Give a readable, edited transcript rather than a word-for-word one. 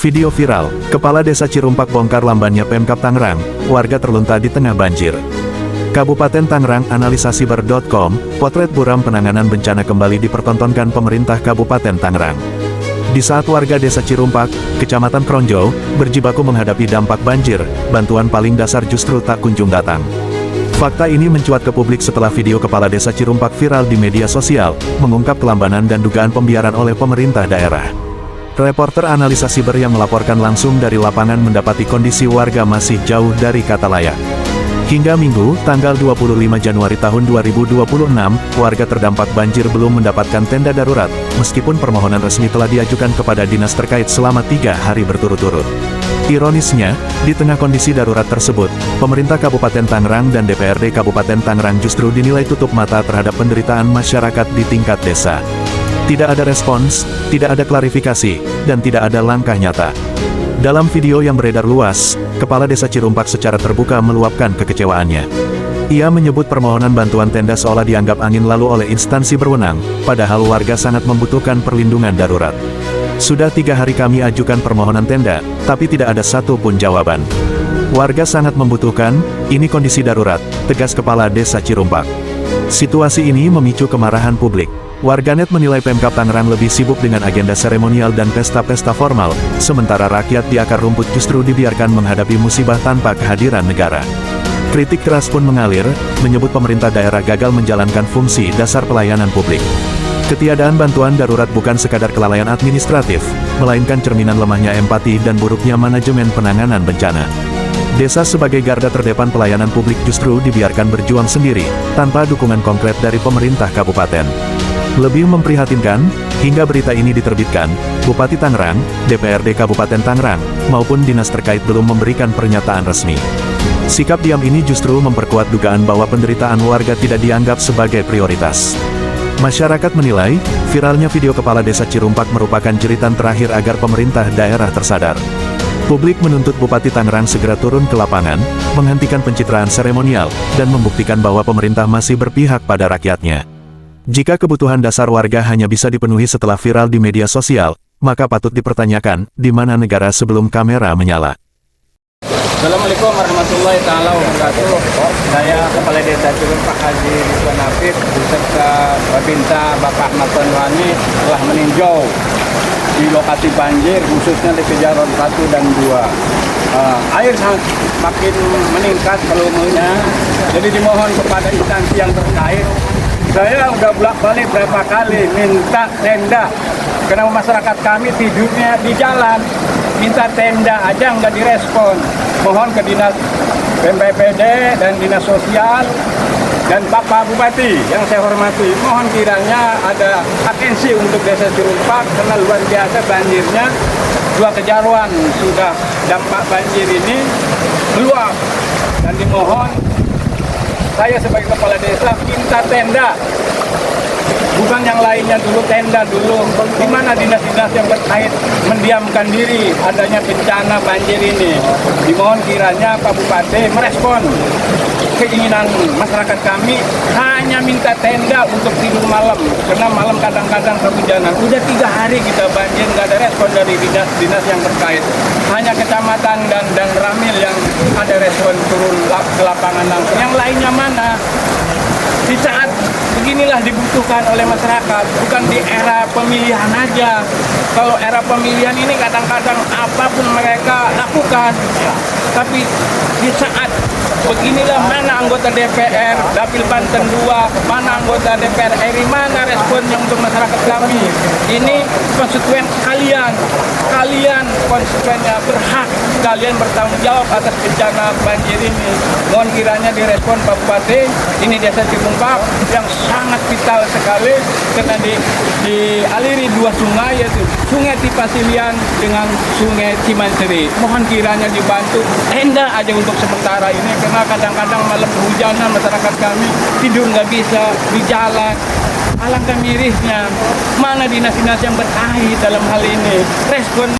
Video viral, Kepala Desa Cirumpak bongkar lambannya Pemkab Tangerang, warga terlunta di tengah banjir. Kabupaten Tangerang, analisasiber.com, potret buram penanganan bencana kembali dipertontonkan pemerintah Kabupaten Tangerang. Di saat warga Desa Cirumpak, Kecamatan Kronjo, berjibaku menghadapi dampak banjir, bantuan paling dasar justru tak kunjung datang. Fakta ini mencuat ke publik setelah video Kepala Desa Cirumpak viral di media sosial, mengungkap kelambanan dan dugaan pembiaran oleh pemerintah daerah. Reporter Analisa Siber yang melaporkan langsung dari lapangan mendapati kondisi warga masih jauh dari kata layak. Hingga Minggu, tanggal 25 Januari tahun 2026, warga terdampak banjir belum mendapatkan tenda darurat, meskipun permohonan resmi telah diajukan kepada dinas terkait selama 3 hari berturut-turut. Ironisnya, di tengah kondisi darurat tersebut, pemerintah Kabupaten Tangerang dan DPRD Kabupaten Tangerang justru dinilai tutup mata terhadap penderitaan masyarakat di tingkat desa. Tidak ada respons, tidak ada klarifikasi, dan tidak ada langkah nyata. Dalam video yang beredar luas, Kepala Desa Cirumpak secara terbuka meluapkan kekecewaannya. Ia menyebut permohonan bantuan tenda seolah dianggap angin lalu oleh instansi berwenang, padahal warga sangat membutuhkan perlindungan darurat. Sudah 3 hari kami ajukan permohonan tenda, tapi tidak ada satupun jawaban. Warga sangat membutuhkan, ini kondisi darurat, tegas Kepala Desa Cirumpak. Situasi ini memicu kemarahan publik. Warganet menilai Pemkab Tangerang lebih sibuk dengan agenda seremonial dan pesta-pesta formal, sementara rakyat di akar rumput justru dibiarkan menghadapi musibah tanpa kehadiran negara. Kritik keras pun mengalir, menyebut pemerintah daerah gagal menjalankan fungsi dasar pelayanan publik. Ketiadaan bantuan darurat bukan sekadar kelalaian administratif, melainkan cerminan lemahnya empati dan buruknya manajemen penanganan bencana. Desa sebagai garda terdepan pelayanan publik justru dibiarkan berjuang sendiri, tanpa dukungan konkret dari pemerintah kabupaten. Lebih memprihatinkan, hingga berita ini diterbitkan, Bupati Tangerang, DPRD Kabupaten Tangerang, maupun dinas terkait belum memberikan pernyataan resmi. Sikap diam ini justru memperkuat dugaan bahwa penderitaan warga tidak dianggap sebagai prioritas. Masyarakat menilai, viralnya video Kepala Desa Cirumpak merupakan jeritan terakhir agar pemerintah daerah tersadar. Publik menuntut Bupati Tangerang segera turun ke lapangan, menghentikan pencitraan seremonial, dan membuktikan bahwa pemerintah masih berpihak pada rakyatnya. Jika kebutuhan dasar warga hanya bisa dipenuhi setelah viral di media sosial, maka patut dipertanyakan, di mana negara sebelum kamera menyala. Assalamualaikum warahmatullahi wabarakatuh. Saya Kepala Desa Cirumpak Haji Ridwan Hafid beserta Babinsa Bapak Ahmad Wani telah meninjau di lokasi banjir, khususnya di Kejaron 1 dan 2. Air makin meningkat volumenya, jadi dimohon kepada instansi yang terkait. Saya udah bolak-balik berapa kali minta tenda, karena masyarakat kami tidurnya di jalan. Minta tenda aja nggak direspon. Mohon ke dinas BPD dan dinas sosial dan Bapak Bupati yang saya hormati, mohon kiranya ada atensi untuk Desa Cirumpak karena luar biasa banjirnya. 2 kejaruan sudah dampak banjir ini meluap, dan dimohon saya sebagai kepala desa minta tenda, bukan yang lainnya dulu, tenda dulu. Di mana dinas-dinas yang terkait mendiamkan diri adanya bencana banjir ini? Dimohon kiranya Pak Bupati merespon keinginan masyarakat kami, hanya minta tenda untuk tidur malam, karena malam kadang-kadang kehujanan. Udah 3 hari kita banjir, nggak ada respon dari dinas-dinas yang terkait. Hanya kecamatan dan Ramil yang ada respon turun ke lapangan langsung. Yang lainnya mana? Di saat beginilah dibutuhkan oleh masyarakat, bukan di era pemilihan aja. Kalau era pemilihan ini kadang-kadang apapun mereka lakukan, tapi di saat beginilah mana anggota DPR Dapil Banten 2, mana anggota DPR RI, mana responnya untuk masyarakat kami. Ini konstituen kalian konstituennya berhak, kalian bertanggung jawab atas bencana banjir ini. Mohon kiranya direspon Pak Bupati. Ini Desa Cirumpak yang sangat vital sekali karena dialiri 2 sungai, yaitu Sungai Tipasilian dengan Sungai Cimanseri. Mohon kiranya dibantu tenda aja untuk sementara ini, karena kadang-kadang malam hujanan masyarakat kami tidur nggak bisa di jalan. Alangkah mirisnya, mana dinas-dinas yang berkait dalam hal ini respon.